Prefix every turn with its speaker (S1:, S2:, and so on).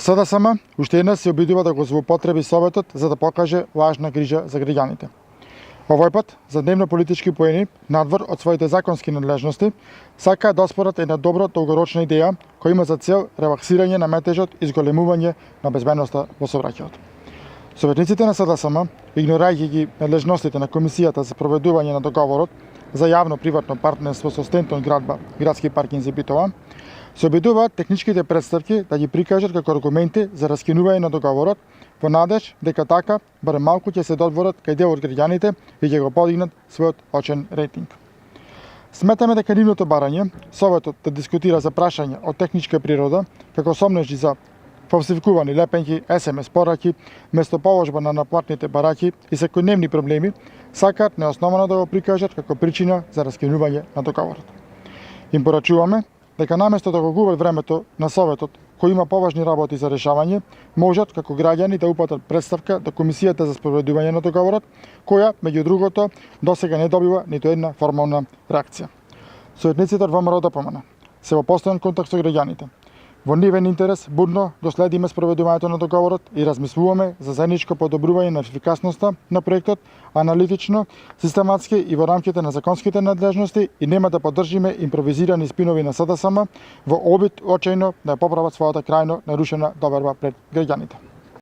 S1: СДСМ уште еднаш се обидува да го злоупотреби Советот за да покаже лажна грижа за граѓаните. Овој пат, за дневно политички поени, надвор од своите законски надлежности, сакаат да оспорат една добра долгорочна идеја која има за цел релаксирање на метежот и зголемување на безбедноста во сообраќајот. Советниците на СДСМ, игнорајќи ги надлежностите на Комисијата за проведување на договорот за јавно-приватно партнерство со Стентон градба, градски паркинг за Битола, се обидуваат техничките претставки да ги прикажат како аргументи за раскинување на договорот, во надеж дека така барем малку ќе се додворат кај дел од граѓаните и ќе го подигнат својот очен рейтинг. Сметаме дека нивното барање, Советот да дискутира за прашања од техничка природа, како сомнежи за фалсификувани лепенки, SMS пораки, место положба на наплатните бараки и секојдневни проблеми, сакаат неосновано да го прикажат како причина за раскинување на договорот. Им порачуваме дека наместо да го губат времето на Советот, кој има поважни работи за решавање, можат како граѓани да упатат представка до Комисијата за спроведување на договорот, која, меѓу другото, досега не добива ниту една формална реакција. Советниците од ВМРО ДПМН се во постојан контакт со граѓаните. Во нивен интерес будно доследиме спроведувањето на договорот и размислуваме за заедничко подобрување на ефикасноста на проектот, аналитично, систематски и во рамките на законските надлежности и нема да поддржиме импровизирани спинови на СДСМ во обид очајно да ја поправат својата крајно нарушена доверба пред граѓаните.